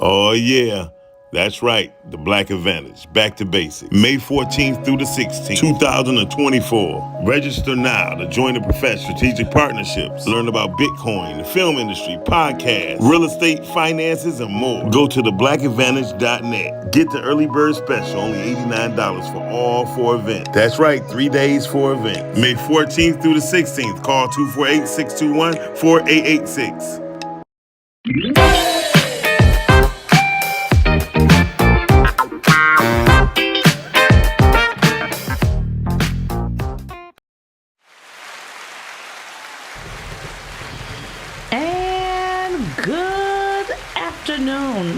Oh, yeah. That's right, the Black Advantage, back to basics. May 14th through the 16th, 2024. Register now to join the profess strategic partnerships. Learn about Bitcoin, the film industry, podcasts, real estate, finances, and more. Go to theBlackAdvantage.net. Get the early bird special, only $89 for all 4 events. That's right, 3 days, 4 events. May 14th through the 16th. Call 248-621-4886.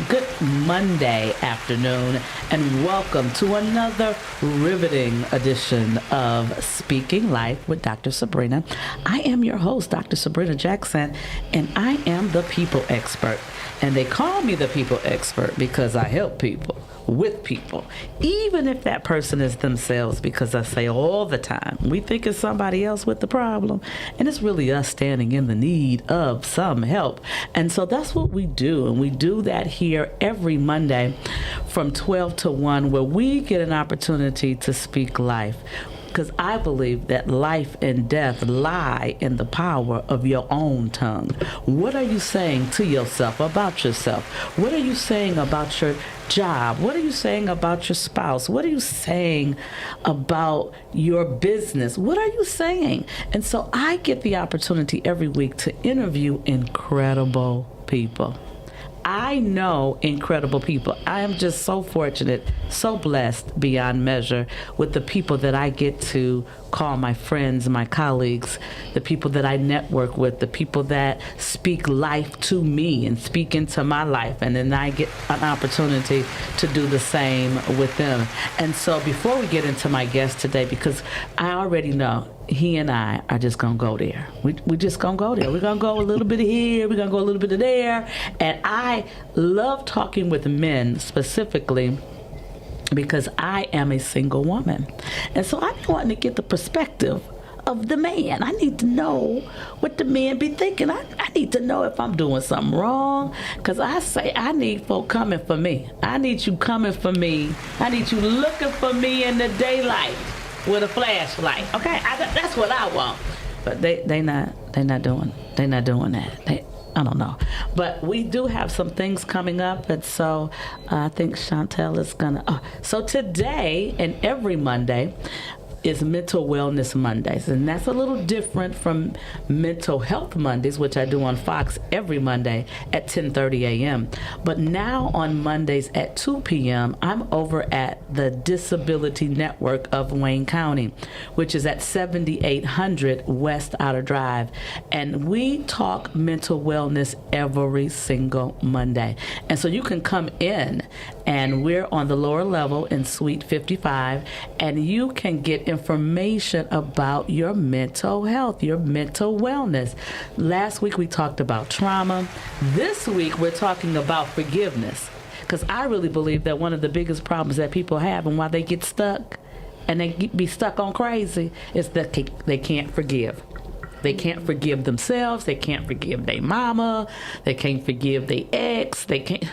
Good Monday afternoon, and welcome to another riveting edition of Speaking Life with Dr. Sabrina. I am your host, Dr. Sabrina Jackson, and I am the people expert. And they call me the people expert because I help people with people, even if that person is themselves, because I say all the time, we think it's somebody else with the problem, and it's really us standing in the need of some help. And so that's what we do, and we do that here every Monday from 12 to 1, where we get an opportunity to speak life. Because I believe that life and death lie in the power of your own tongue. What are you saying to yourself about yourself? What are you saying about your job? What are you saying about your spouse? What are you saying about your business? What are you saying? And so I get the opportunity every week to interview incredible people. I know incredible people. I am just so fortunate, so blessed beyond measure with the people that I get to call my friends, my colleagues, the people that I network with, the people that speak life to me and speak into my life. And then I get an opportunity to do the same with them. And so before we get into my guest today, because I already know he and I are just going to go there. We just going to go there. We're going to go a little bit of here. We're going to go a little bit of there. And I love talking with men specifically because I am a single woman. And so I'm wanting to get the perspective of the man. I need to know what the man be thinking. I need to know if I'm doing something wrong, because I say I need folk coming for me. I need you coming for me. I need you looking for me in the daylight with a flashlight. Okay, that's what I want. But they not doing that. I don't know. But we do have some things coming up, and so I think Chantel is gonna. So today and every Monday is Mental Wellness Mondays, and that's a little different from Mental Health Mondays, which I do on Fox every Monday at 10:30 a.m. But now on Mondays at 2 p.m., I'm over at the Disability Network of Wayne County, which is at 7800 West Outer Drive, and we talk mental wellness every single Monday. And so you can come in, and we're on the lower level in Suite 55, and you can get information about your mental health, your mental wellness. Last week we talked about trauma. This week we're talking about forgiveness, because I really believe that one of the biggest problems that people have and why they get stuck and they be stuck on crazy is that they can't forgive. They can't forgive themselves. They can't forgive their mama. They can't forgive their ex. They can't.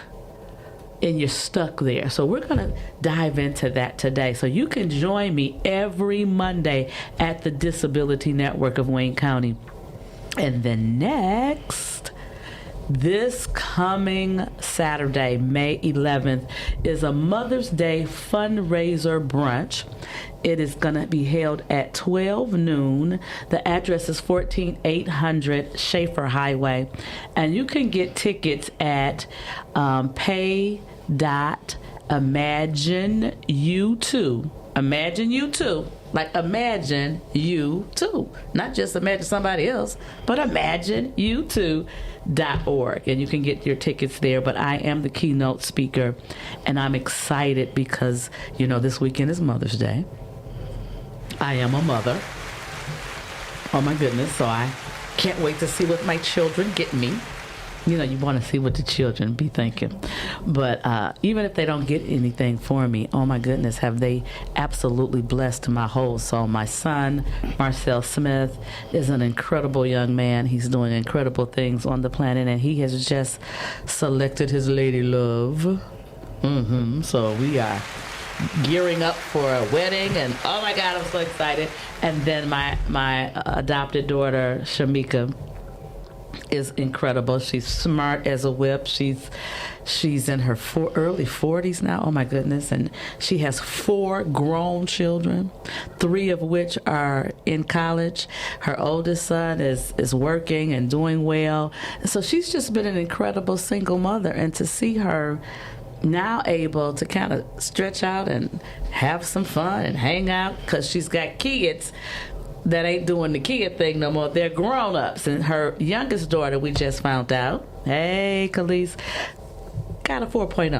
And you're stuck there. So we're going to dive into that today. So you can join me every Monday at the Disability Network of Wayne County. And then this coming Saturday, May 11th, is a Mother's Day fundraiser brunch. It is going to be held at 12 noon. The address is 14800 Schaefer Highway. And you can get tickets at pay.imagineyou2. Imagine you too. Like imagine you too. Not just imagine somebody else, but imagineyou2.org. And you can get your tickets there. But I am the keynote speaker, and I'm excited because, this weekend is Mother's Day. I am a mother. Oh my goodness. So I can't wait to see what my children get me. You want to see what the children be thinking. But even if they don't get anything for me, oh my goodness, have they absolutely blessed my whole soul. My son, Marcel Smith, is an incredible young man. He's doing incredible things on the planet, and he has just selected his lady love. So we are gearing up for a wedding, and oh my God, I'm so excited. And then my adopted daughter, Shamika, is incredible. She's smart as a whip. She's in her early 40s now. Oh my goodness. And she has 4 grown children, 3 of which are in college. Her oldest son is working and doing well. So she's just been an incredible single mother. And to see her now able to kind of stretch out and have some fun and hang out, because she's got kids that ain't doing the kid thing no more. They're grown-ups. And her youngest daughter, we just found out, hey, Khalees, got a 4.0.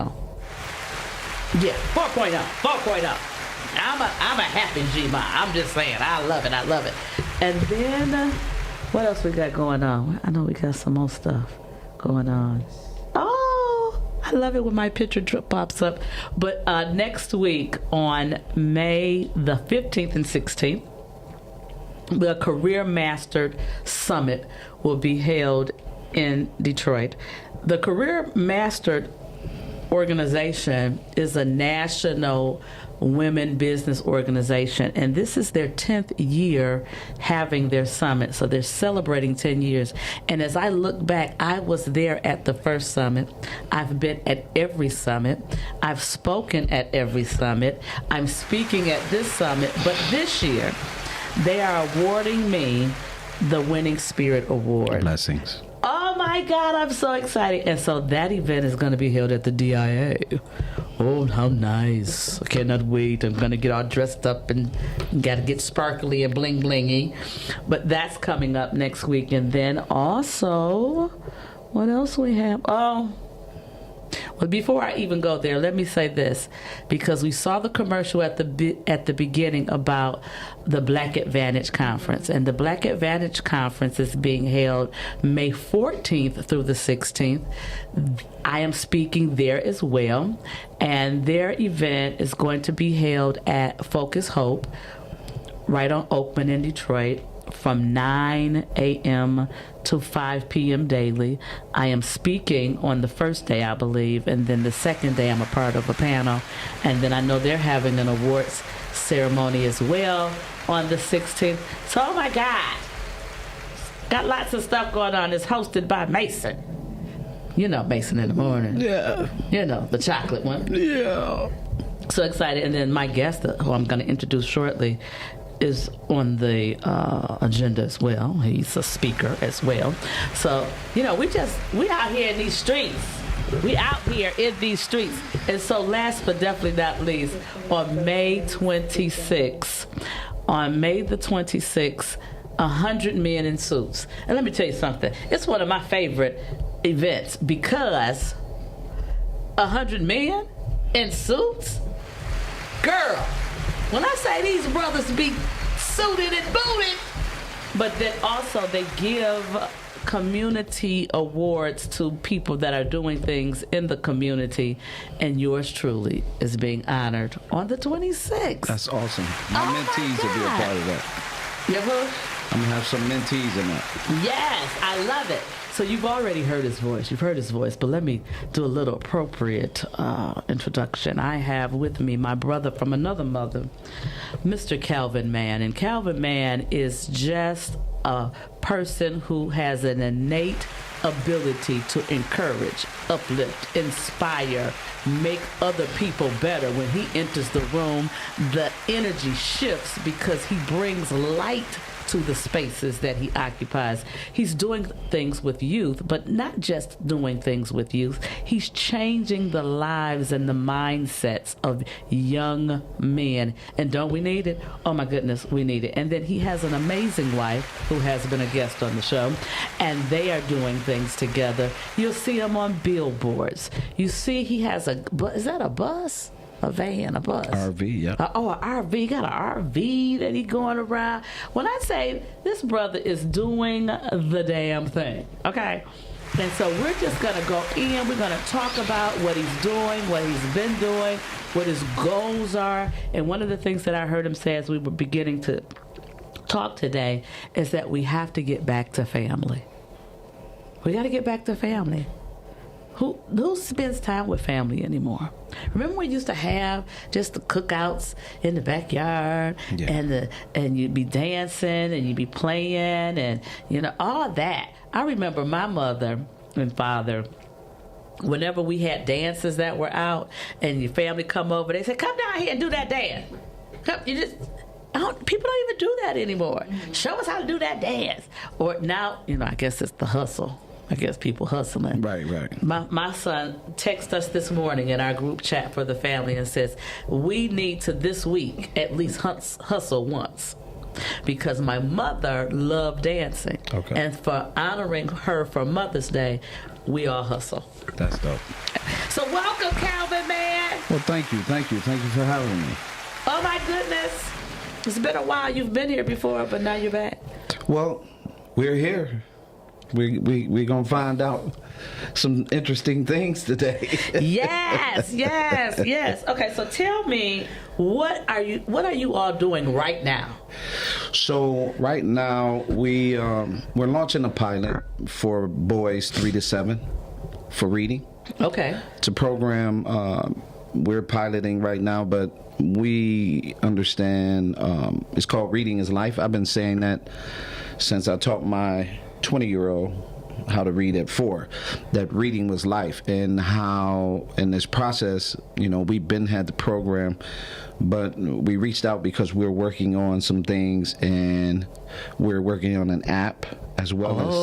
Yeah, 4.0. I'm a happy G-Ma. I'm just saying, I love it. And then, what else we got going on? I know we got some more stuff going on. Oh, I love it when my picture pops up. But next week on May the 15th and 16th, the Career Mastered Summit will be held in Detroit. The Career Mastered organization is a national women business organization, and this is their 10th year having their summit. So they're celebrating 10 years. And as I look back, I was there at the first summit. I've been at every summit. I've spoken at every summit. I'm speaking at this summit, but this year they are awarding me the Winning Spirit Award. Blessings. Oh my God, I'm so excited. And so that event is going to be held at the DIA. Oh, how nice. I cannot wait. I'm going to get all dressed up and got to get sparkly and bling blingy. But that's coming up next week. And then also, what else we have? Well, before I even go there, let me say this, because we saw the commercial at the beginning about the Black Advantage Conference, and the Black Advantage Conference is being held May 14th through the 16th. I am speaking there as well, and their event is going to be held at Focus Hope, right on Oakman in Detroit, from 9 a.m. to 5 p.m. daily. I am speaking on the first day, I believe, and then the second day I'm a part of a panel. And then I know they're having an awards ceremony as well on the 16th. So, oh my God, got lots of stuff going on. It's hosted by Mason. You know Mason in the morning. Yeah. You know, the chocolate one. Yeah. So excited. And then my guest, who I'm going to introduce shortly, is on the agenda as well. He's a speaker as well. So, we out here in these streets. We out here in these streets. And so last but definitely not least, on May 26th, on May the 26th, 100 Men in Suits. And let me tell you something. It's one of my favorite events because 100 men in suits? Girl, when I say these brothers be suited and booted, but then also they give community awards to people that are doing things in the community, and yours truly is being honored on the 26th. That's awesome. My mentees will be a part of that. You ever? I'm going to have some mentees in that. Yes, I love it. So you've already heard his voice. You've heard his voice, but let me do a little appropriate introduction. I have with me my brother from another mother, Mr. Calvin Mann. And Calvin Mann is just a person who has an innate ability to encourage, uplift, inspire, make other people better. When he enters the room, the energy shifts because he brings light to the spaces that he occupies. He's doing things with youth, but not just doing things with youth. He's changing the lives and the mindsets of young men. And don't we need it? Oh my goodness, we need it. And then he has an amazing wife who has been a guest on the show, and they are doing things together. You'll see him on billboards. You see he has is that a bus? A van, a bus. RV, yeah. An RV. He got an RV that he going around. When I say this brother is doing the damn thing, okay? And so we're just going to go in. We're going to talk about what he's doing, what he's been doing, what his goals are. And one of the things that I heard him say as we were beginning to talk today is that we have to get back to family. We got to get back to family. Who spends time with family anymore? Remember we used to have just the cookouts in the backyard, and you'd be dancing and you'd be playing and all that. I remember my mother and father, whenever we had dances that were out and your family come over, they said, "Come down here and do that dance." People don't even do that anymore. Show us how to do that dance. Or now, I guess it's the hustle. I guess people hustling. Right. My son texted us this morning in our group chat for the family and says, we need to this week at least hustle once. Because my mother loved dancing. Okay. And for honoring her for Mother's Day, we all hustle. That's dope. So welcome, Calvin, man. Well, thank you for having me. Oh, my goodness. It's been a while. You've been here before, but now you're back. Well, we're here. We're going to find out some interesting things today. Yes. Okay, so tell me, what are you all doing right now? So right now we're launching a pilot for boys 3 to 7 for reading. Okay. It's a program we're piloting right now, but we understand it's called Reading is Life. I've been saying that since I taught my 20-year-old how to read at 4, that reading was life, and how in this process, we've had the program, but we reached out because we're working on some things, and we're working on an app as well as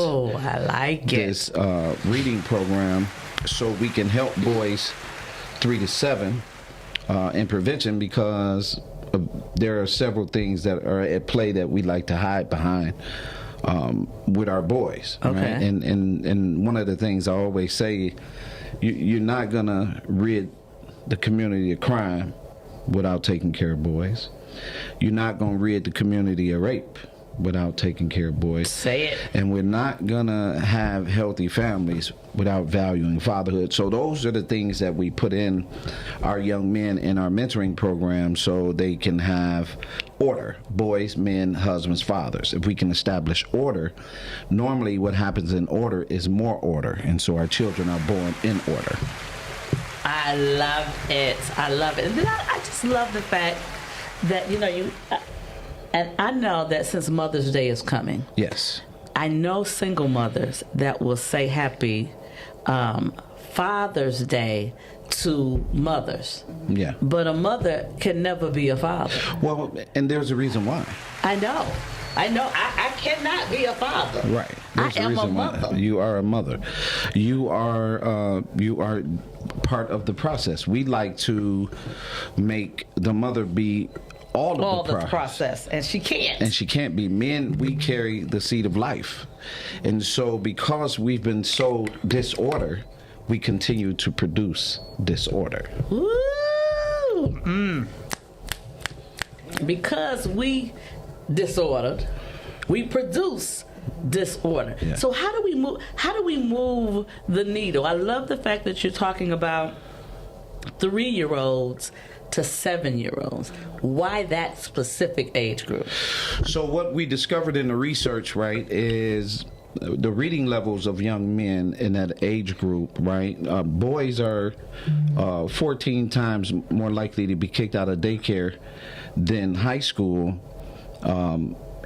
I like this reading program, so we can help boys 3 to 7 in prevention, because there are several things that are at play that we like to hide behind with our boys. Okay. Right? And one of the things I always say, you're not gonna rid the community of crime without taking care of boys. You're not gonna rid the community of rape without taking care of boys. Say it. And we're not gonna have healthy families without valuing fatherhood. So those are the things that we put in our young men in our mentoring program, so they can have order: boys, men, husbands, fathers. If we can establish order, normally what happens in order is more order, and so our children are born in order. I love it. And then I just love the fact that and I know that since Mother's Day is coming, Yes. I know single mothers that will say happy Father's Day to mothers. Yeah. But a mother can never be a father. Well, and there's a reason why. I know. I cannot be a father. Right. There's I am a reason why. mother. You are a mother. You are part of the process. We like to make the mother be all the process, and she can't. And she can't be. Men, we carry the seed of life, and so because we've been sold disorder, we continue to produce disorder. Woo! Because we disordered, we produce disorder. Yeah. So how do we move the needle? I love the fact that you're talking about 3-year-olds to 7-year-olds. Why that specific age group? So what we discovered in the research, right, is the reading levels of young men in that age group, right? Boys are 14 times more likely to be kicked out of daycare than high school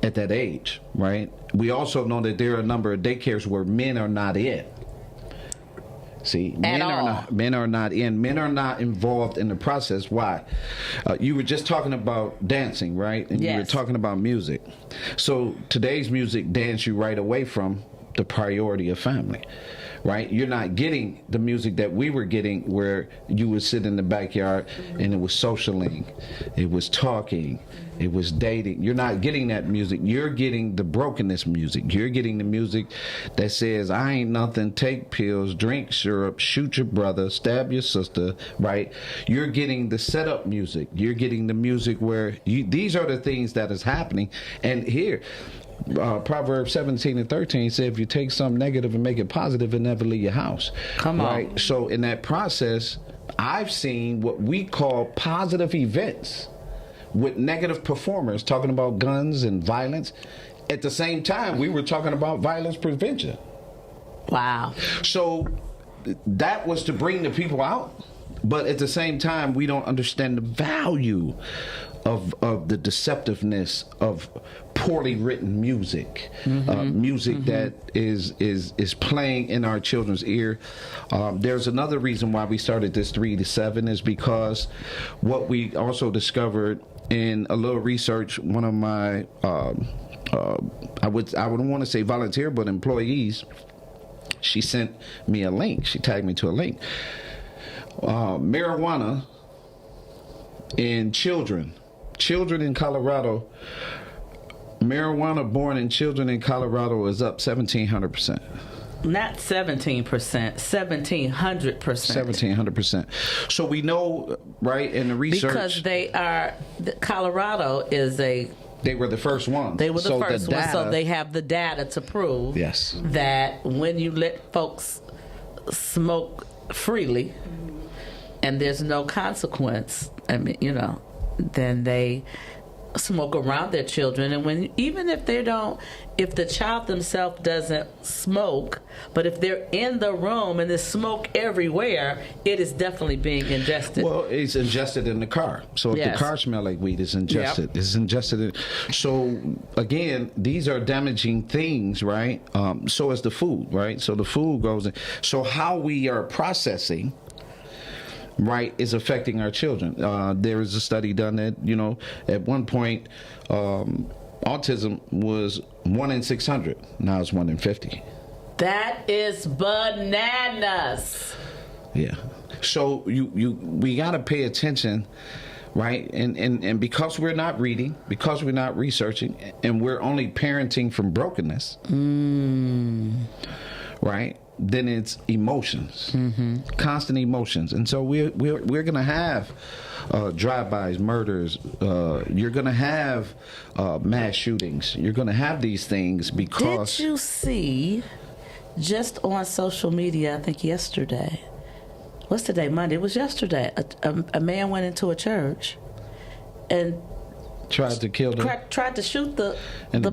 at that age, right? We also know that there are a number of daycares where men are not in. See, men are not involved in the process. Why? You were just talking about dancing, right? And yes. You were talking about music. So today's music dance you right away from the priority of family, right? You're not getting the music that we were getting, where you would sit in the backyard and it was socialing, it was talking, it was dating. You're not getting that music. You're getting the brokenness music. You're getting the music that says, I ain't nothing, take pills, drink syrup, shoot your brother, stab your sister, right? You're getting the setup music. You're getting the music where these are the things that is happening. And here, Proverbs 17:13 said, if you take something negative and make it positive, it never leave your house. Come on. Right? So in that process, I've seen what we call positive events with negative performers talking about guns and violence. At the same time, we were talking about violence prevention. Wow. So that was to bring the people out, but at the same time, we don't understand the value of the deceptiveness of poorly written music, music that is playing in our children's ear. There's another reason why we started this 3 to 7 is because what we also discovered in a little research, one of my I wouldn't want to say volunteer, but employees, she sent me a link. She tagged me to a link. Marijuana in children in Colorado, marijuana born in children in Colorado is up 1,700%. Not 17%, 1,700%. 1,700%. So we know, right, in the research, because Colorado is they were the first ones. They were the first ones, so data, they have the data to prove yes, that when you let folks smoke freely and there's no consequence, I mean, then they smoke around their children. And even if the child themselves doesn't smoke, but if they're in the room and there's smoke everywhere, it is definitely being ingested. Well, it's ingested in the car. So if the car smells like weed, it's ingested. Yep. It's ingested. So again, these are damaging things, right? So is the food, right? So the food goes in. So how we are processing, right, is affecting our children. There is a study done that, at one point, autism was 1 in 600. Now it's 1 in 50. That is bananas. Yeah. So we got to pay attention, right? And because we're not reading, because we're not researching, and we're only parenting from brokenness, right? Then it's emotions, constant emotions. And so we're going to have drive-bys, murders. You're going to have mass shootings. You're going to have these things because... Did you see, just on social media, I think yesterday, what's today, Monday? It was yesterday. A man went into a church and tried to kill them. Tried to shoot the pastor and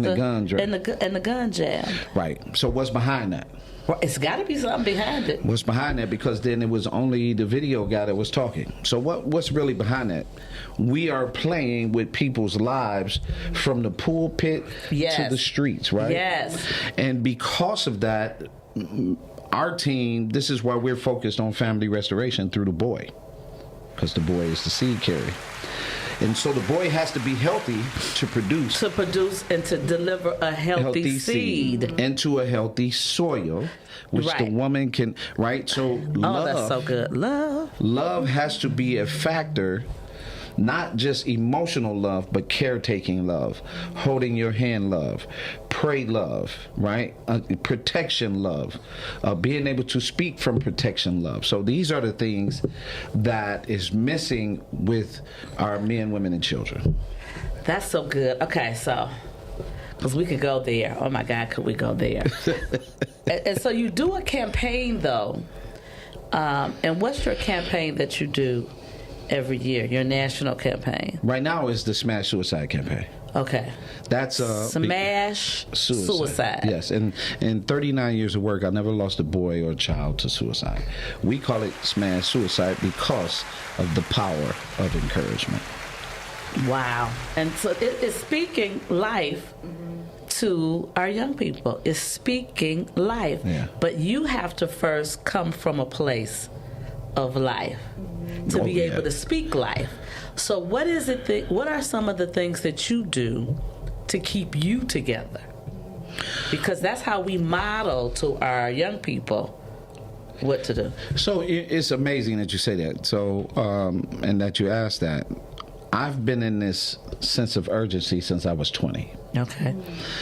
the gun jam. And the gun jam. Right. So what's behind that? Well, it's got to be something behind it. What's behind that? Because then it was only the video guy that was talking. So what's really behind that? We are playing with people's lives from the pulpit to the streets, right? Yes. And because of that, our team, this is why we're focused on family restoration through the boy. Because the boy is the seed carrier. And so the boy has to be healthy to produce. To produce and to deliver a healthy seed. Into a healthy soil, which the woman can, right? So love. Oh, that's so good. Love has to be a factor, not just emotional love, but caretaking love, holding your hand love, pray love, right? Protection love, being able to speak from protection love. So these are the things that is missing with our men, women, and children. That's so good. Okay, so, because we could go there. Oh my God, could we go there? and so you do a campaign though. And what's your campaign that you do every year, your national campaign? Right now is the Smash Suicide campaign. Okay. That's Smash Suicide. Yes, and in 39 years of work, I never lost a boy or a child to suicide. We call it Smash Suicide because of the power of encouragement. Wow. And so it is speaking life to our young people. It's speaking life. Yeah. But you have to first come from a place of life to be able to speak life. So what is it what are some of the things that you do to keep you together? Because that's how we model to our young people what to do. So it's amazing that you say that. So and that you asked that. I've been in this sense of urgency since I was 20. Okay.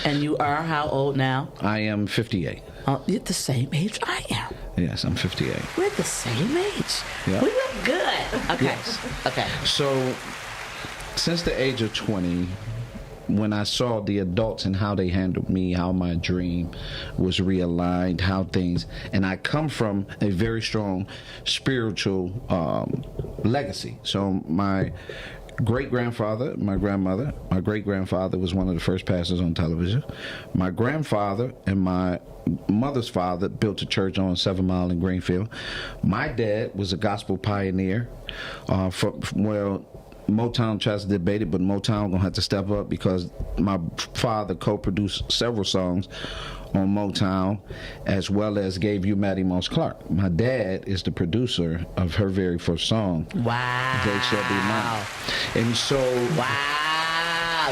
And you are how old now? I am 58. Oh, you're the same age I am. Yes, I'm 58. We're the same age. Yep. We look good. Okay. Yes. Okay. So, since the age of 20, when I saw the adults and how they handled me, how my dream was realigned, how things, and I come from a very strong spiritual legacy. So my great-grandfather, my grandmother, my great-grandfather was one of the first pastors on television. My grandfather and my mother's father built a church on 7 Mile in Greenfield. My dad was a gospel pioneer. Motown tries to debate it, but Motown gonna have to step up because my father co-produced several songs on Motown, as well as gave you Matty Moss Clark. My dad is the producer of her very first song. Wow. They Shall Be Mine. And so... Wow.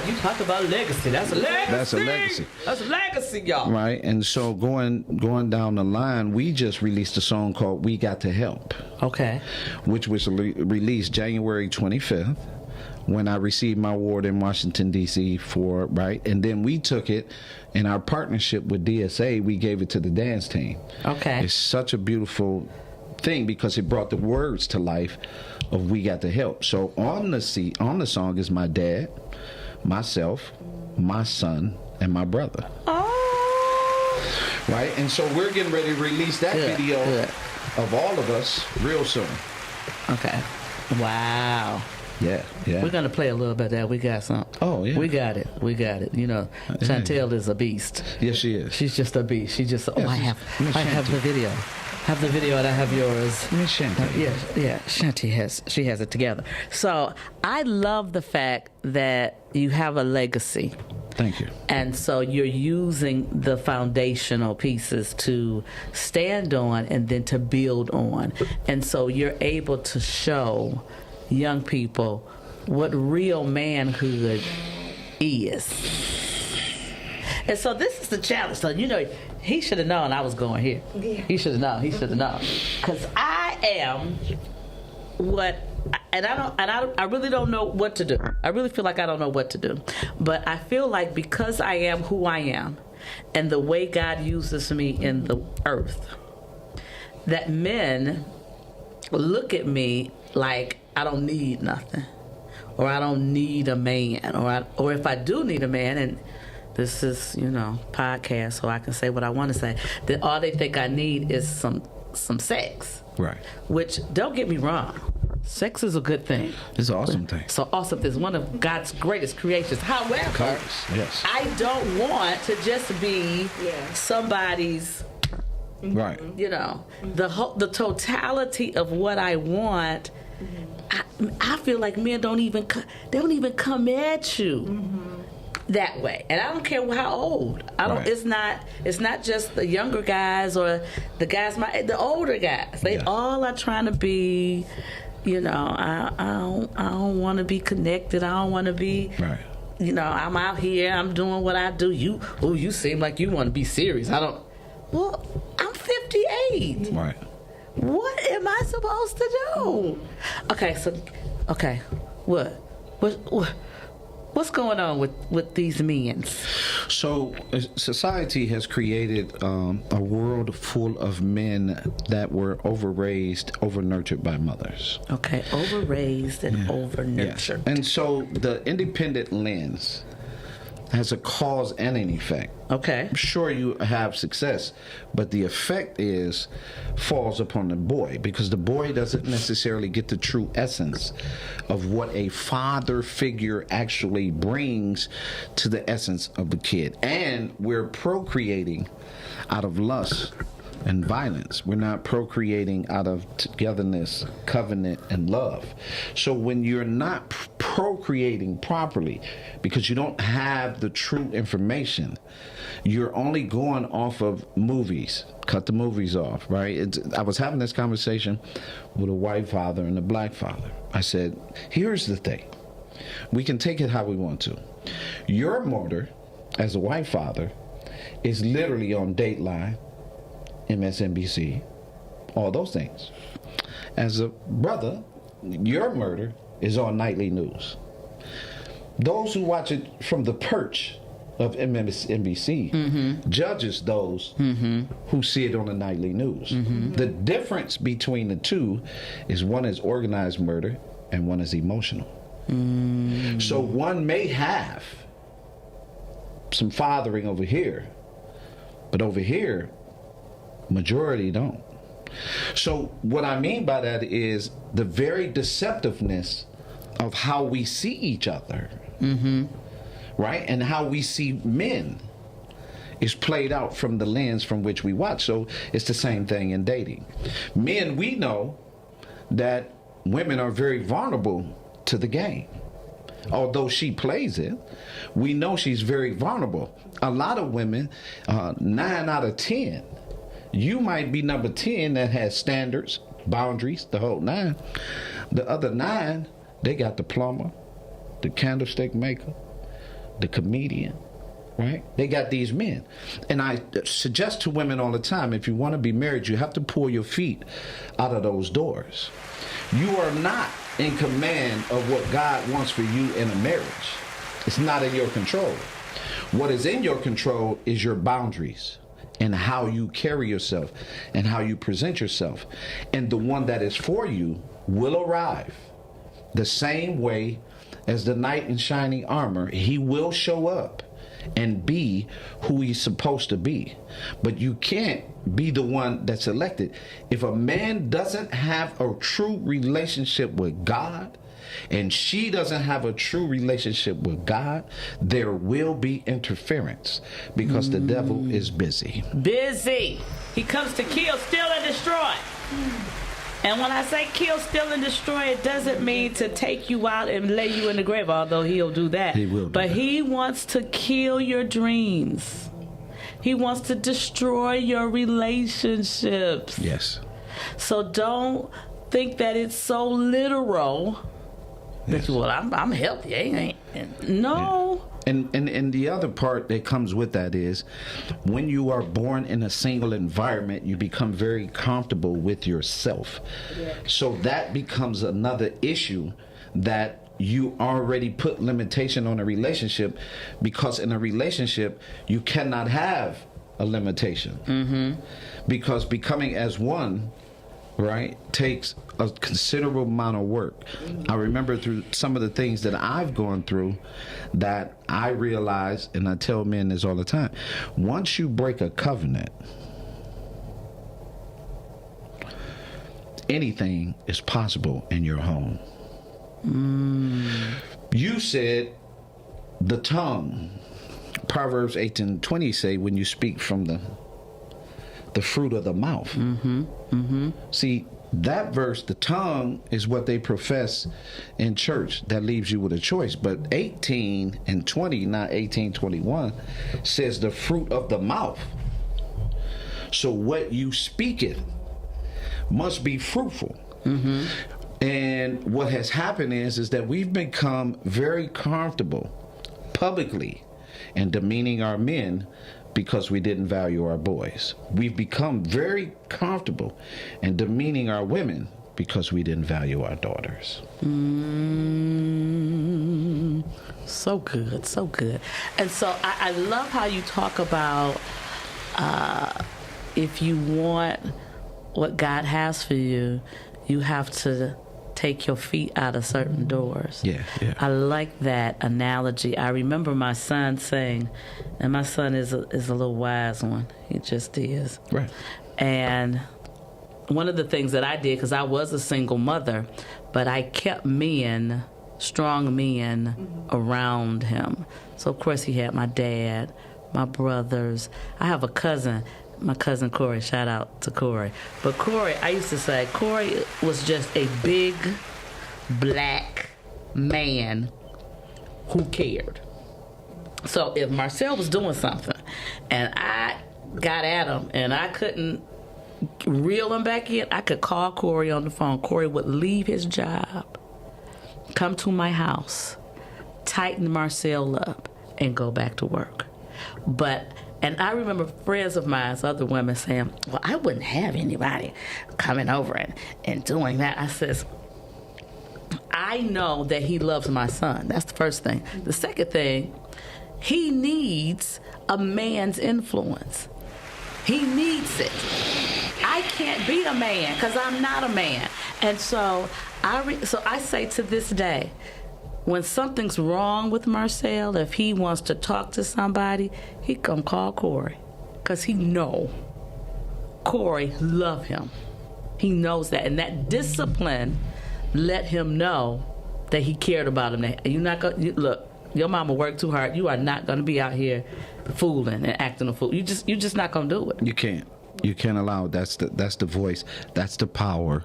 You talk about legacy. That's a legacy. That's a legacy. That's a legacy, y'all. Right. And so going down the line, we just released a song called We Got to Help. Okay. Which was released January 25th. When I received my award in Washington, D.C. for, right? And then we took it in our partnership with DSA, we gave it to the dance team. Okay. It's such a beautiful thing because it brought the words to life of We Got to Help. So on the song is my dad, myself, my son, and my brother. Oh. Right? And so we're getting ready to release that video of all of us real soon. Okay. Wow. Yeah. We're going to play a little bit of that. We got some. Oh, yeah. We got it. You know, Chantel is a beast. Yes, she is. She's just a beast. She just, I have the video. Have the video and I have yours. Miss Shanti. Shanti she has it together. So I love the fact that you have a legacy. Thank you. And so you're using the foundational pieces to stand on and then to build on. And so you're able to show young people what real manhood is. And so this is the challenge. So, you know, he should have known I was going here. Yeah. He should have known. Because I am I really don't know what to do. I really feel like I don't know what to do. But I feel like because I am who I am and the way God uses me in the earth, that men look at me like I don't need nothing, or I don't need a man, or if I do need a man, and this is, you know, podcast, so I can say what I want to say, that all they think I need is some sex. Right. Which, don't get me wrong, sex is a good thing. It's an awesome thing. So awesome. It's one of God's greatest creations. However, yes. I don't want to just be somebody's. Right. You know, the totality of what I want. I feel like men don't even come at you that way, and I don't care how old. Right. It's not just the younger guys or the guys the older guys. They all are trying to be. You know, I don't want to be connected. I don't want to be. Right. You know, I'm out here. I'm doing what I do. You seem like you want to be serious. I don't. Well, I'm 58. Right. What am I supposed to do? Okay, what's going on with these men? So society has created a world full of men that were over-nurtured by mothers. Okay, over-raised and over-nurtured. Yeah. And so the independent lens has a cause and an effect. Okay. I'm sure you have success, but the effect falls upon the boy, because the boy doesn't necessarily get the true essence of what a father figure actually brings to the essence of the kid. And we're procreating out of lust and violence. We're not procreating out of togetherness, covenant, and love. So when you're not procreating properly because you don't have the true information, you're only going off of movies. Cut the movies off, right? I was having this conversation with a white father and a black father. I said, here's the thing. We can take it how we want to. Your motor as a white father is literally on Dateline, MSNBC, all those things. As a brother, your murder is on nightly news. Those who watch it from the perch of MSNBC judges those who see it on the nightly news. The difference between the two is one is organized murder and one is emotional. So one may have some fathering over here, but over here, majority don't. So what I mean by that is the very deceptiveness of how we see each other, right? And how we see men is played out from the lens from which we watch. So it's the same thing in dating. Men, we know that women are very vulnerable to the game. Although she plays it, we know she's very vulnerable. A lot of women, 9 out of 10, you might be number 10 that has standards, boundaries, the whole 9. The other 9, they got the plumber, the candlestick maker, the comedian, right? They got these men. And I suggest to women all the time, if you want to be married, you have to pull your feet out of those doors. You are not in command of what God wants for you in a marriage. It's not in your control. What is in your control is your boundaries and how you carry yourself and how you present yourself. And the one that is for you will arrive the same way as the knight in shining armor. He will show up and be who he's supposed to be. But you can't be the one that's elected. If a man doesn't have a true relationship with God, and she doesn't have a true relationship with God, there will be interference because the devil is busy. Busy. He comes to kill, steal, and destroy. And when I say kill, steal, and destroy, it doesn't mean to take you out and lay you in the grave, although he'll do that. He will do but that. He wants to kill your dreams. He wants to destroy your relationships. Yes. So don't think that it's so literal. Yes. That well, I'm healthy. No. And the other part that comes with that is when you are born in a single environment, you become very comfortable with yourself. Yeah. So that becomes another issue that you already put limitation on a relationship, because in a relationship you cannot have a limitation. Because becoming as one, right, takes a considerable amount of work. I remember through some of the things that I've gone through that I realized, and I tell men this all the time, once you break a covenant, anything is possible in your home. You said the tongue, Proverbs 18:20 say, when you speak from the fruit of the mouth. See, that verse, the tongue, is what they profess in church. That leaves you with a choice. But 18 and 20, not 18:21, says the fruit of the mouth. So what you speaketh must be fruitful. And what has happened is that we've become very comfortable publicly in demeaning our men because we didn't value our boys. We've become very comfortable in demeaning our women because we didn't value our daughters. So good, so good. And so I love how you talk about if you want what God has for you, you have to take your feet out of certain doors. Yeah. I like that analogy. I remember my son saying, and my son is a little wise one. He just is. Right. And one of the things that I did, because I was a single mother, but I kept men, strong men, around him. So, of course, he had my dad, my brothers. I have a cousin, my cousin Corey. Shout out to Corey. But Corey, I used to say, Corey was just a big, black man who cared. So if Marcel was doing something and I got at him and I couldn't reel him back in, I could call Corey on the phone. Corey would leave his job, come to my house, tighten Marcel up, and go back to work. And I remember friends of mine, other women, saying, well, I wouldn't have anybody coming over and doing that. I says, I know that he loves my son. That's the first thing. The second thing, he needs a man's influence. He needs it. I can't be a man because I'm not a man. And so I say to this day, when something's wrong with Marcel, if he wants to talk to somebody, he come call Corey. Because he know Corey love him. He knows that. And that discipline let him know that he cared about him. That you're not going look, your mama worked too hard. You are not going to be out here fooling and acting a fool. You're just not going to do it. You can't. You can't allow it. That's the voice. That's the power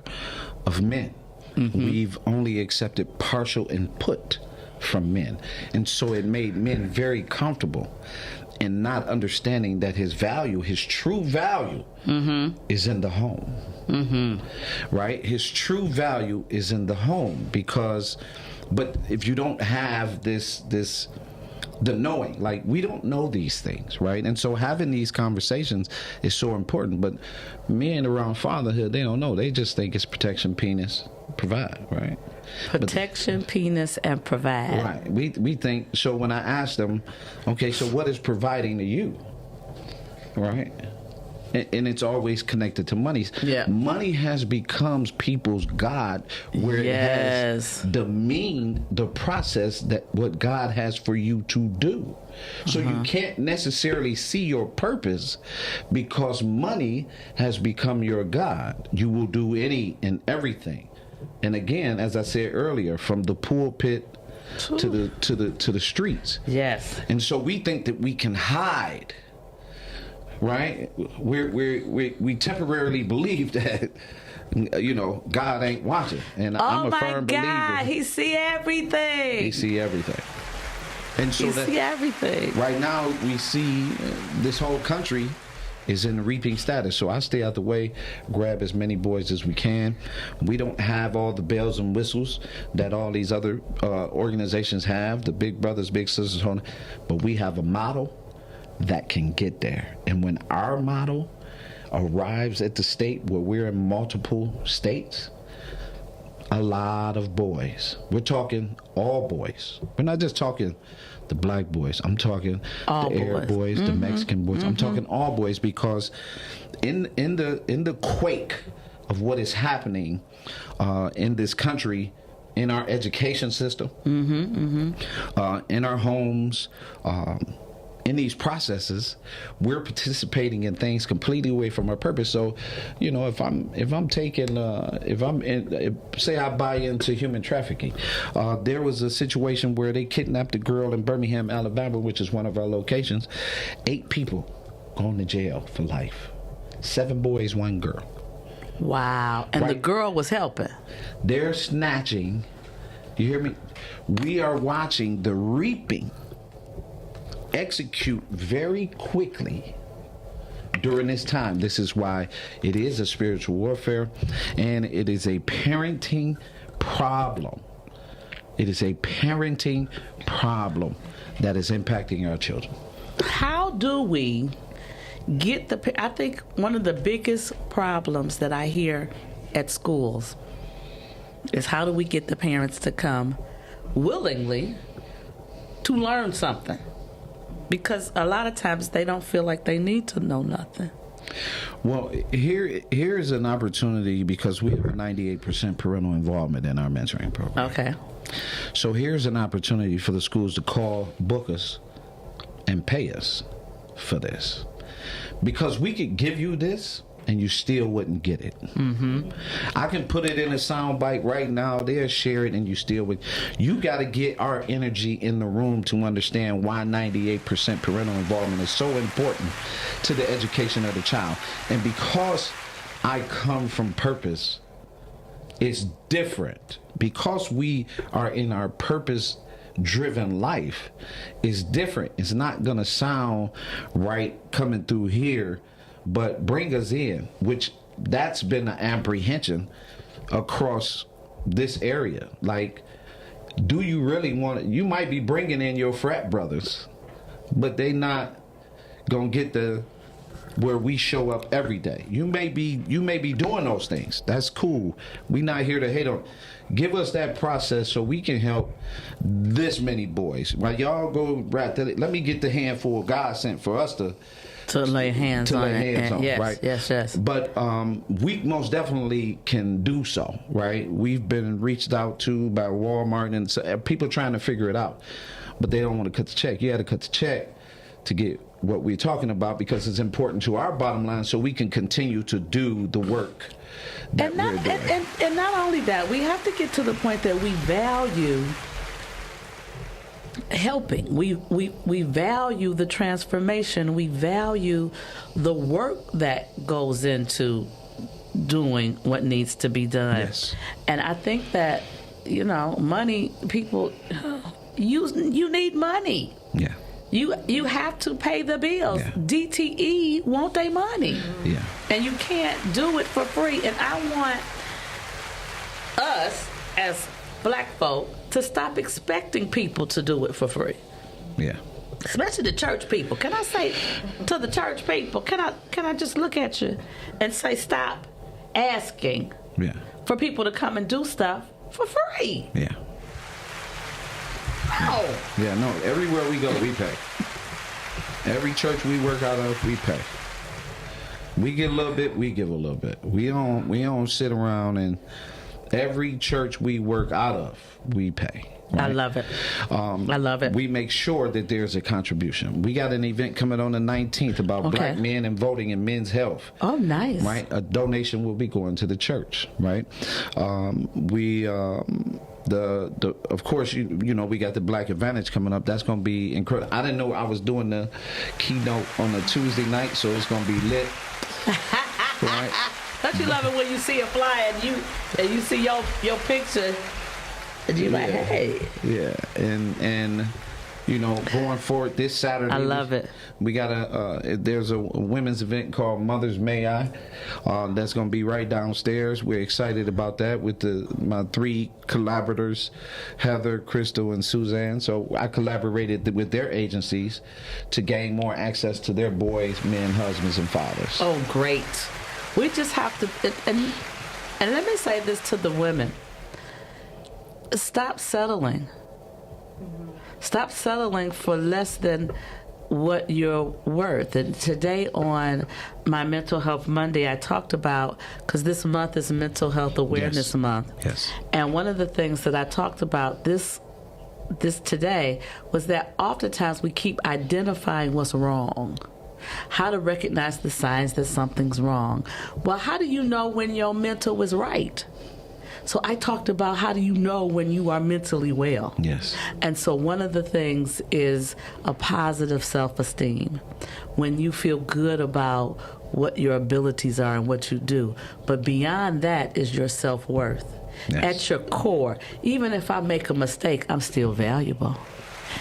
of men. Mm-hmm. We've only accepted partial input from men. And so it made men very comfortable in not understanding that his value, his true value, mm-hmm. is in the home. Mm-hmm. Right? His true value is in the home but if you don't have the knowing, like we don't know these things, right? And so having these conversations is so important. But men around fatherhood, they don't know. They just think it's protection, penis, provide, right? Protection, penis, and provide. Right. We think, so when I ask them, okay, so what is providing to you? Right? And it's always connected to money. Yeah. Money has become people's God, where it has demeaned the process that what God has for you to do. So you can't necessarily see your purpose because money has become your God. You will do any and everything. And again, as I said earlier, from the pulpit to the streets. Yes. And so we think that we can hide. Right? We temporarily believe that, God ain't watching. And I'm a firm believer. Oh my God, he see everything. He see everything. And so see everything. Right now we see this whole country is in reaping status. So I stay out the way, grab as many boys as we can. We don't have all the bells and whistles that all these other organizations have, the big brothers, big sisters, but we have a model that can get there. And when our model arrives at the state where we're in multiple states, a lot of boys, we're talking all boys, we're not just talking the black boys, I'm talking all the Arab boys, the Mexican boys, I'm talking all boys, because in the quake of what is happening in this country, in our education system, in our homes, in these processes, we're participating in things completely away from our purpose. So, if I'm taking, say I buy into human trafficking, there was a situation where they kidnapped a girl in Birmingham, Alabama, which is one of our locations. 8 people going to jail for life. 7 boys, 1 girl. Wow. And the girl was helping. They're snatching. You hear me? We are watching the reaping execute very quickly during this time. This is why it is a spiritual warfare, and it is a parenting problem. It is a parenting problem that is impacting our children. How do we get I think one of the biggest problems that I hear at schools is how do we get the parents to come willingly to learn something? Because a lot of times they don't feel like they need to know nothing. Well, here's an opportunity, because we have a 98% parental involvement in our mentoring program. Okay. So here's an opportunity for the schools to book us, and pay us for this. Because we could give you this, and you still wouldn't get it. Mm-hmm. I can put it in a sound bite right now. They'll share it, and you still would. You got to get our energy in the room to understand why 98% parental involvement is so important to the education of the child. And because I come from purpose, it's different. Because we are in our purpose-driven life, is different. It's not going to sound right coming through here, but bring us in, which that's been an apprehension across this area. Like, do you really want it? You might be bringing in your frat brothers, but they not gonna get where we show up every day. You may be doing those things. That's cool. We not here to hate on. Give us that process so we can help this many boys. While y'all go right there, let me get the handful God sent for us to To lay hands on it. Yes, right? Yes. But we most definitely can do so, right? We've been reached out to by Walmart and so, people trying to figure it out, but they don't want to cut the check. You had to cut the check to get what we're talking about because it's important to our bottom line so we can continue to do the work that we're doing. And not only that, we have to get to the point that we value helping. We value the transformation. We value the work that goes into doing what needs to be done. Yes. And I think that, money, people, you need money. Yeah. You have to pay the bills. Yeah. DTE want their money. Yeah. And you can't do it for free. And I want us as black folk to stop expecting people to do it for free. Yeah. Especially the church people. Can I say to the church people, can I just look at you and say stop asking for people to come and do stuff for free? Yeah. No. Yeah, no. Everywhere we go, we pay. Every church we work out of, we pay. We get a little bit, we give a little bit. We don't sit around and every church we work out of, we pay. Right? I love it. I love it. We make sure that there's a contribution. We got an event coming on the 19th about black men and voting and men's health. Oh, nice. Right? A donation will be going to the church, right? Of course, you know, we got the Black Advantage coming up. That's going to be incredible. I didn't know I was doing the keynote on a Tuesday night, so it's going to be lit. Right? Don't you love it when you see a flyer and you see your picture and you're like, hey. Yeah, and you know, going forward this Saturday. I love it. We got there's a women's event called Mothers May I. That's going to be right downstairs. We're excited about that with my three collaborators, Heather, Crystal, and Suzanne. So I collaborated with their agencies to gain more access to their boys, men, husbands, and fathers. Oh, great. We just have to, and let me say this to the women. Stop settling. Stop settling for less than what you're worth. And today on my Mental Health Monday, I talked about, because this month is Mental Health Awareness Month. Yes. And one of the things that I talked about this today was that oftentimes we keep identifying what's wrong. How to recognize the signs that something's wrong. Well, how do you know when your mental is right? So I talked about how do you know when you are mentally well? Yes. And so one of the things is a positive self-esteem. When you feel good about what your abilities are and what you do. But beyond that is your self-worth. Yes. At your core, even if I make a mistake, I'm still valuable.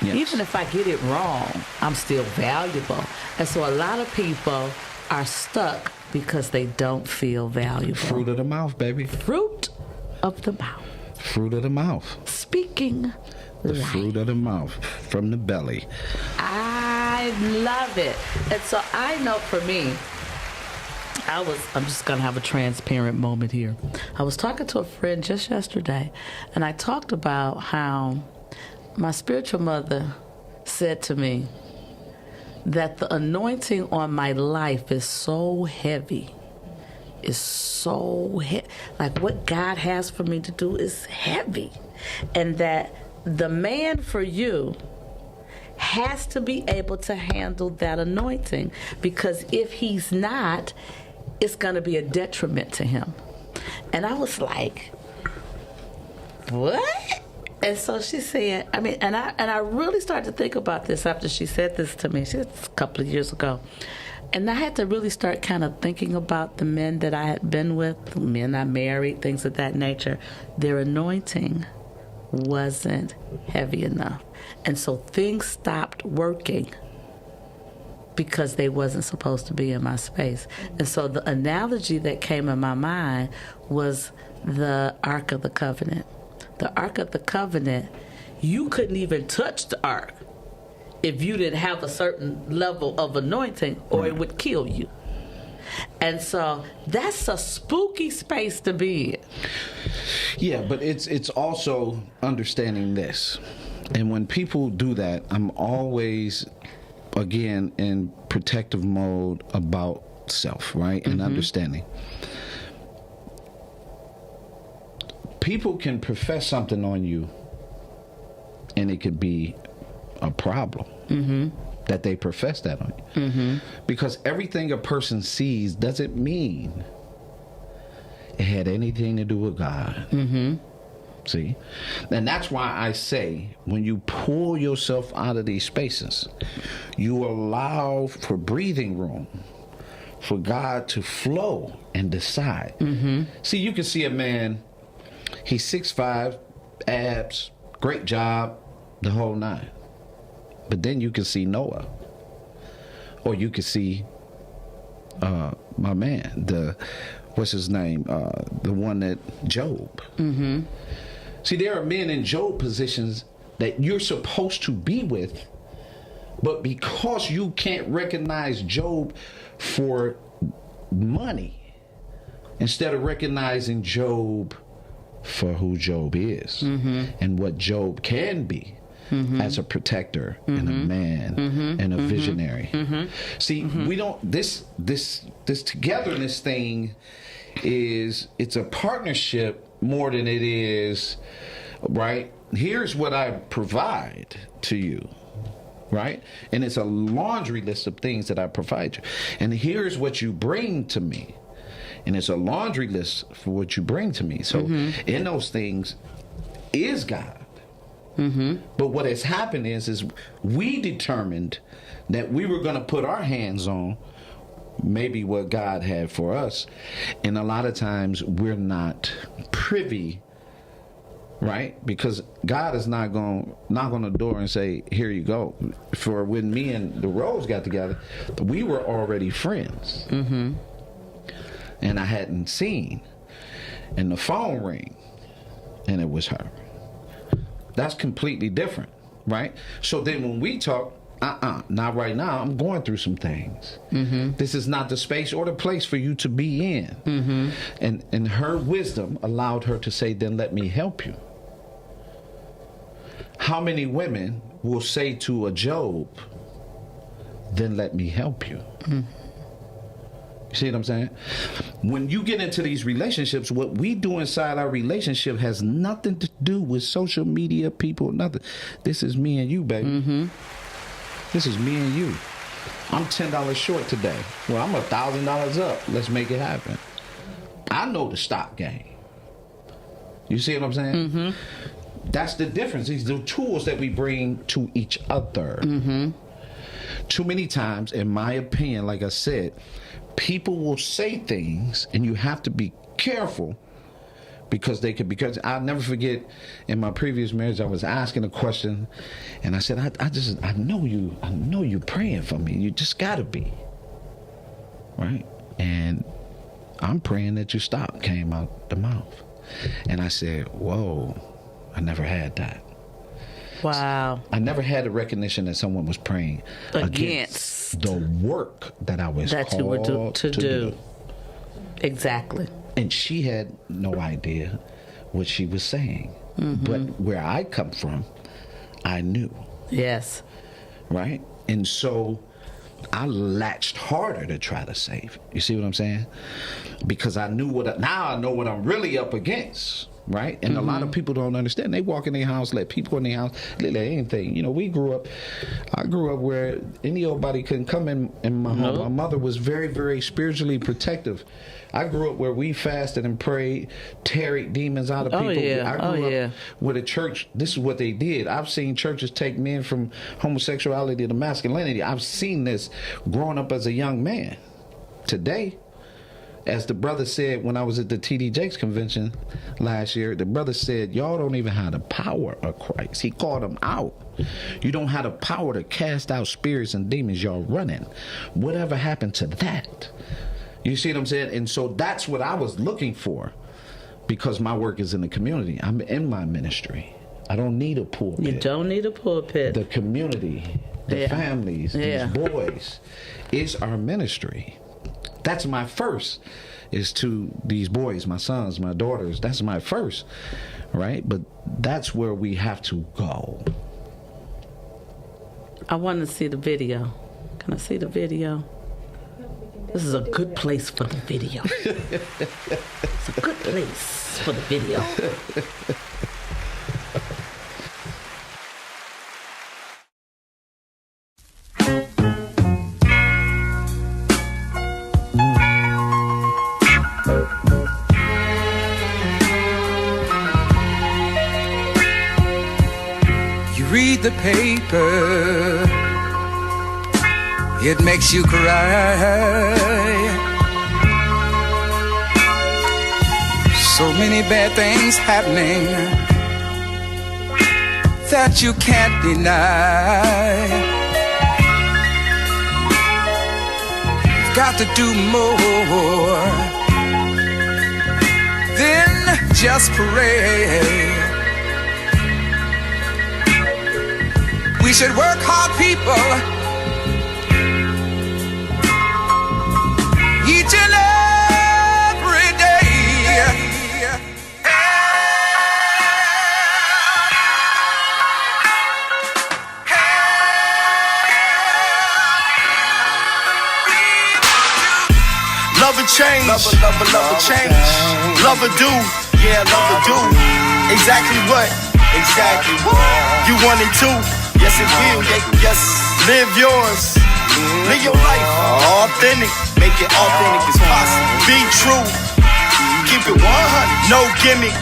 Yes. Even if I get it wrong, I'm still valuable. And so a lot of people are stuck because they don't feel valuable. Fruit of the mouth, baby. Fruit of the mouth. Fruit of the mouth. Speaking the life. Fruit of the mouth from the belly. I love it. And so I know for me, I'm just going to have a transparent moment here. I was talking to a friend just yesterday, and I talked about how my spiritual mother said to me that the anointing on my life is so heavy. Is so heavy. Like what God has for me to do is heavy. And that the man for you has to be able to handle that anointing, because if he's not, it's going to be a detriment to him. And I was like, what? And so she said, and I really started to think about this after she said this to me. She said this a couple of years ago. And I had to really start kind of thinking about the men that I had been with, men I married, things of that nature. Their anointing wasn't heavy enough. And so things stopped working because they wasn't supposed to be in my space. And so the analogy that came in my mind was the Ark of the Covenant. The Ark of the Covenant, you couldn't even touch the Ark if you didn't have a certain level of anointing, or it would kill you. And so that's a spooky space to be in. Yeah, but it's also understanding this. And when people do that, I'm always, again, in protective mode about self, right? And understanding. People can profess something on you, and it could be a problem that they profess that on you. Because everything a person sees doesn't mean it had anything to do with God. See? And that's why I say, when you pull yourself out of these spaces, you allow for breathing room for God to flow and decide. See, you can see a man, he's 6'5", abs, great job, the whole nine. But then you can see Noah. Or you can see my man, what's his name? The one that Job. See, there are men in Job positions that you're supposed to be with, but because you can't recognize Job for money, instead of recognizing Job for who Job is and what Job can be as a protector and a man and a visionary. See, we don't, this togetherness thing it's a partnership more than it is, right? Here's what I provide to you, right? And it's a laundry list of things that I provide you. And here's what you bring to me. And it's a laundry list for what you bring to me. So in those things is God. But what has happened is we determined that we were going to put our hands on maybe what God had for us. And a lot of times we're not privy, right? Because God is not going to knock on the door and say, here you go. For when me and the Rose got together, we were already friends. And I hadn't seen. And the phone rang, and it was her. That's completely different, right? So then when we talk, not right now, I'm going through some things. This is not the space or the place for you to be in. And her wisdom allowed her to say, then let me help you. How many women will say to a Job, then let me help you? You see what I'm saying? When you get into these relationships, what we do inside our relationship has nothing to do with social media, people, nothing. This is me and you, baby. This is me and you. I'm $10 short today. Well, I'm $1,000 up. Let's make it happen. I know the stock game. You see what I'm saying? That's the difference. These are the tools that we bring to each other. Too many times, in my opinion, like I said, people will say things, and you have to be careful because I'll never forget in my previous marriage, I was asking a question, and I said, I know you praying for me. You just gotta be. Right? And I'm praying that you stop, came out the mouth. And I said, whoa, I never had that. Wow. I never had a recognition that someone was praying against the work that I was called you were to do. Exactly. And she had no idea what she was saying. But where I come from, I knew. Yes. Right? And so I latched harder to try to save it. You see what I'm saying? Because I knew now I know what I'm really up against. Right? And a lot of people don't understand. They walk in their house, let people in their house, let anything. You know, I grew up where any old body couldn't come in my home. My mother was very, very spiritually protective. I grew up where we fasted and prayed, tarried demons out of people. I grew up with a church. This is what they did. I've seen churches take men from homosexuality to masculinity. I've seen this growing up as a young man. Today, as the brother said when I was at the T.D. Jakes convention last year, the brother said, y'all don't even have the power of Christ. He called them out. You don't have the power to cast out spirits and demons. Y'all running. Whatever happened to that? You see what I'm saying? And so that's what I was looking for, because my work is in the community. I'm in my ministry. I don't need a pulpit. You don't need a pulpit. The community, the families, these boys, is our ministry. That's my first, is to these boys, my sons, my daughters. That's my first, right? But that's where we have to go. I want to see the video. Can I see the video? This is a good place for the video. It's a good place for the video. You read the paper, it makes you cry. So many bad things happening that you can't deny. You've got to do more than just pray. We should work hard, people, each and every day. Love a change, love a change. Love a do, yeah, love a do. Exactly what you wanted to. Yes, it will, yes. Live yours, live your life authentic. Make it authentic as possible. Be true, keep it 100, no gimmick.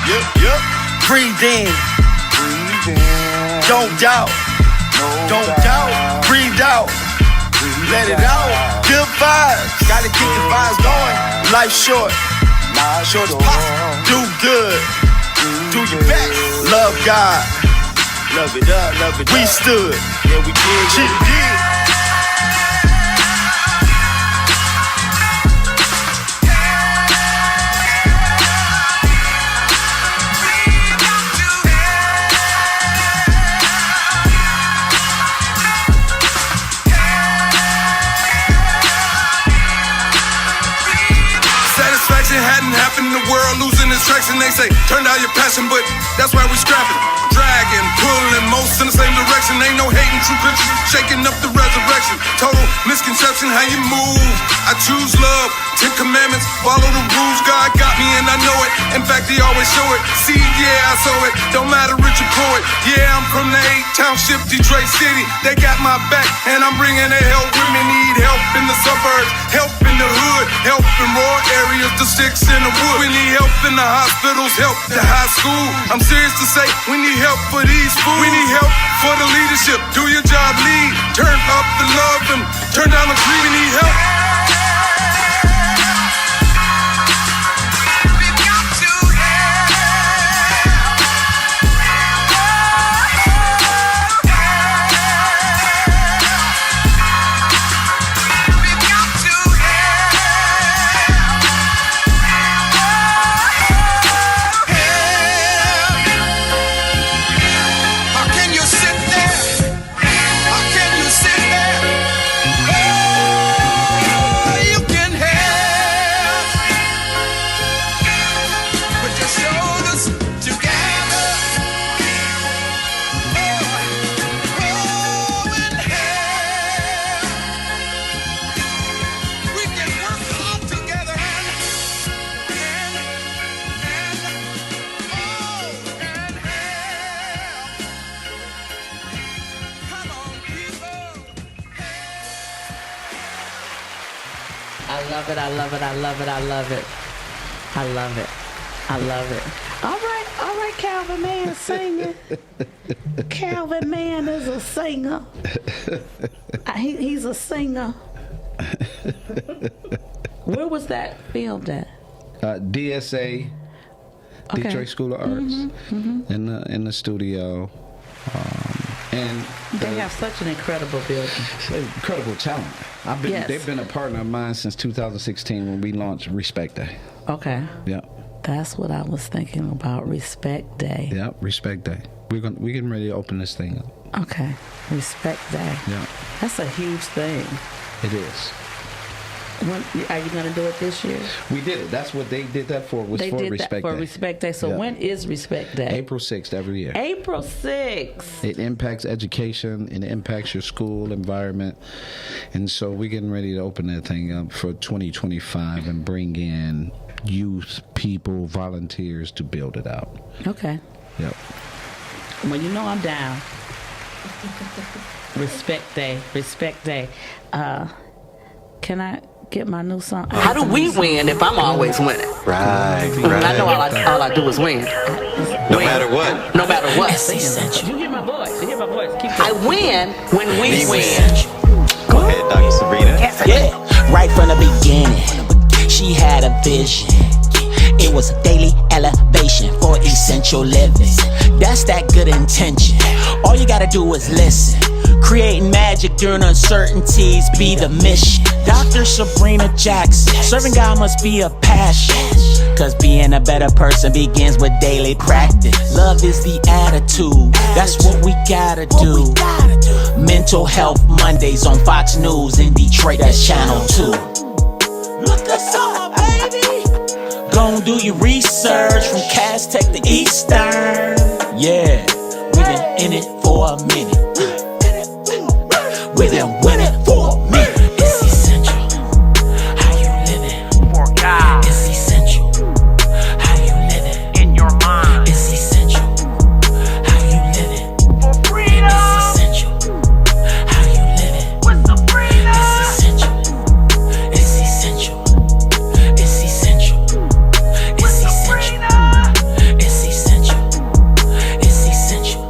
Yep. Breathe in, don't doubt, breathe out. Let it out, good vibes. Gotta keep the vibes going. Life short as possible. Do good, do your best. Love God, love it up. We stood, yeah, we did. Shit did. Hadn't happened in the world, losing its traction. They say, turn down your passion, but that's why we scrapping. Dragging, pulling, most in the same direction. Ain't no hating, true Christians shaking up the resurrection. Total misconception, how you move. I choose love, 10 commandments, follow the rules. God got me and I know it. In fact, he always show it. See, yeah, I saw it. Don't matter rich or poor. Yeah, I'm from the 8 township, Detroit City. They got my back and I'm bringing their help. Women need help in the suburbs, help in the hood, help in rural areas, the sticks in the wood. We need help in the hospitals, help the high school. I'm serious to say, we need help for these fools. We need help for the leadership. Do your job, lead. Turn up the love and turn down the greed. We need help. I love it. All right, Calvin Man singing. Calvin Man is a singer. He's a singer. Where was that filmed at? DSA, Okay. Detroit School of Arts, in the studio. And They have such an incredible building. incredible talent. Yes. They've been a partner of mine since 2016 when we launched Respect Day. Okay. Yeah. That's what I was thinking about, Respect Day. Yeah, Respect Day. We're getting ready to open this thing up. Okay. Respect Day. Yeah. That's a huge thing. It is. When are you going to do it this year? We did it. That's what they did that for. Was They for did Respect that for Day. Respect Day. So Yeah. when is Respect Day? April 6th every year. April 6th. It impacts education and it impacts your school environment. And so we're getting ready to open that thing up for 2025 and bring in youth, people, volunteers to build it out. Okay. Yep. Well, you know I'm down. Respect Day. Respect Day. Can I get my new song? How do we win if I'm always winning? Right. I know all I do is win. No matter what. No matter what. You hear my voice. You hear my voice. Keep I going. win when we win. Go ahead, Dr. Sabrina. Yeah, right from the beginning, she had a vision. It was a daily elevation for essential living. That's that good intention. All you gotta do is listen. Creating magic during uncertainties be the mission. Dr. Sabrina Jackson, serving God must be a passion. Cause being a better person begins with daily practice. Love is the attitude, that's what we gotta do. Mental Health Mondays on Fox News in Detroit, that's Channel 2. Look us up, baby. Gon' do your research from Cass Tech to Eastern. Yeah, we been in it for a minute. We been winning for a minute. It's essential how you living for God. It's essential how you living in your mind. It's essential how you living for freedom. It's essential how you living with Sabrina. It's essential. It's essential. It's essential. It's essential. It's essential. It's essential.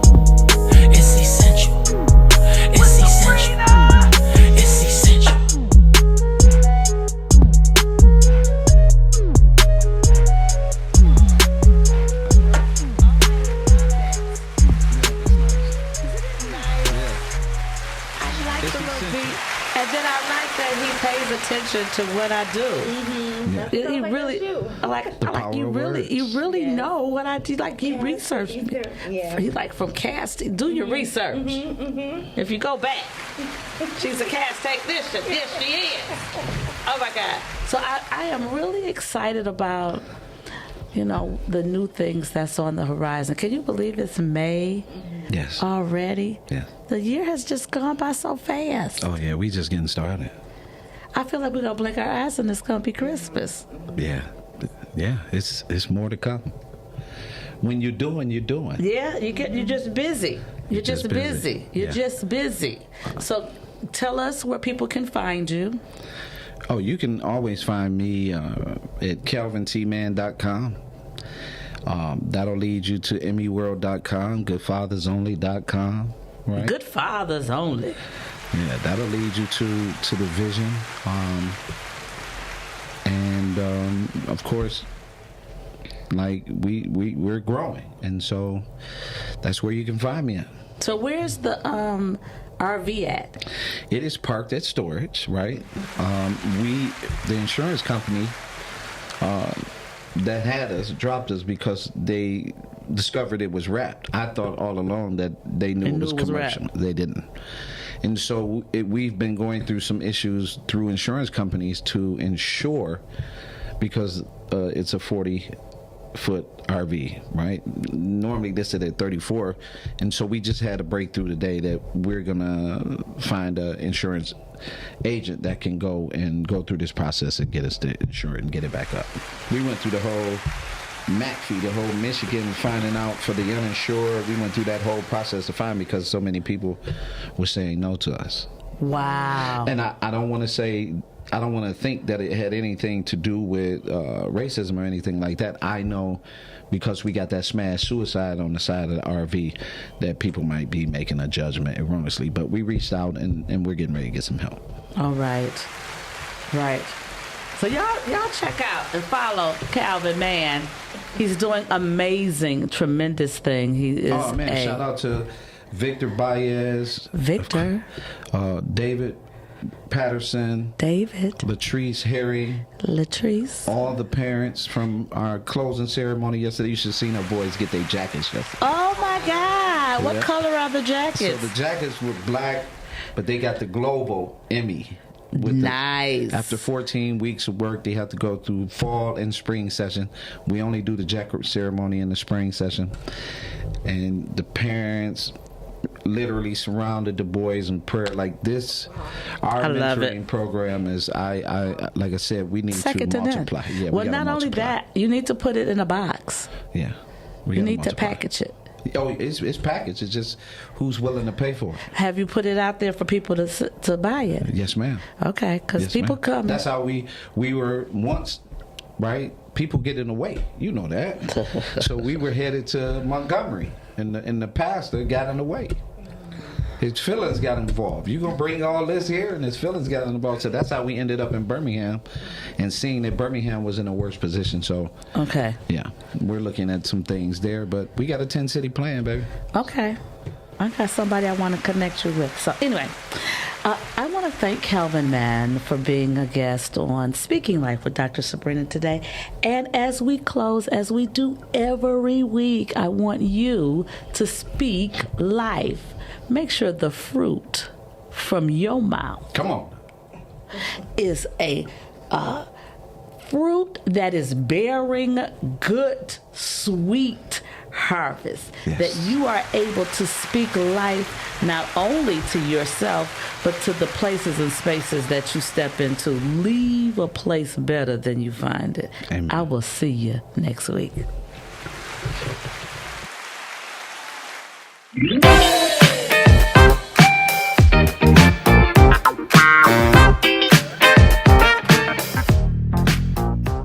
It's essential. It's essential. It's essential. I like the little beat, and then I like that he pays attention to what I do. He really, I like power you of really, words. you really know what I do. Like he researched me. He's like from casting. Do your research. If you go back, she's a cast technician. Yes, she is. Oh my God. So I am really excited about, you know, the new things that's on the horizon. Can you believe it's May Yes. already? Yeah. The year has just gone by so fast. Oh, yeah. We just getting started. I feel like we're gonna blink our eyes and it's gonna be Christmas. Yeah. Yeah. It's more to come. When you're doing, you're doing. Yeah, you're just busy. You're just busy. You're Yeah. just busy. So tell us where people can find you. Oh, you can always find me at kelvintman.com. That'll lead you to emmyworld.com, goodfathersonly.com, right? Good fathers only. Yeah, that'll lead you to the vision. And of course, like we're growing, and so that's where you can find me at. So where's the RV at? It is parked at storage, right? The insurance company that had us dropped us because they discovered it was wrapped. I thought all along that they knew it was commercial. wrapped. They didn't. And so we've been going through some issues through insurance companies to insure, because it's a 40-foot RV, right? Normally listed at 34, and so we just had a breakthrough today that we're gonna find an insurance agent that can go through this process and get us to insure it and get it back up. We went through the whole McAfee, the whole Michigan finding out for the uninsured. We went through that whole process to find, because so many people were saying no to us. Wow. And I don't want to think that it had anything to do with racism or anything like that. I know, because we got that smash suicide on the side of the RV, that people might be making a judgment erroneously. But we reached out and we're getting ready to get some help. All right. Right. So y'all check out and follow Calvin Mann. He's doing amazing, tremendous thing. He is Shout out to Victor Baez. Victor. David Patterson. David. Latrice Herring. Latrice. All the parents from our closing ceremony yesterday. You should have seen our boys get their jackets yesterday. Oh my God. What Yeah. color are the jackets? So the jackets were black, but they got the global Emmy Nice. After 14 weeks of work, they have to go through fall and spring session. We only do the jack ceremony in the spring session. And the parents literally surrounded the boys in prayer like this. Our mentoring program is, I like I said, we need Second to to multiply. none. Yeah, well, not only that, you need to put it in a box. Yeah. You need to package it. Oh, it's packaged. It's just who's willing to pay for it. Have you put it out there for people to buy it? Yes, ma'am. Okay, because people come. That's how we were once, right? People get in the way. You know that. So we were headed to Montgomery, and the pastor got in the way. His feelings got involved. You're going to bring all this here, and his feelings got involved. So that's how we ended up in Birmingham, and seeing that Birmingham was in a worse position. So, okay. Yeah, we're looking at some things there, but we got a 10-city plan, baby. Okay. I got somebody I want to connect you with. So anyway, I want to thank Kelvin Mann for being a guest on Speaking Life with Dr. Sabrina today. And as we close, as we do every week, I want you to speak life. Make sure the fruit from your mouth, come on, is a fruit that is bearing good, sweet harvest. Yes. That you are able to speak life not only to yourself, but to the places and spaces that you step into. Leave a place better than you find it. Amen. I will see you next week.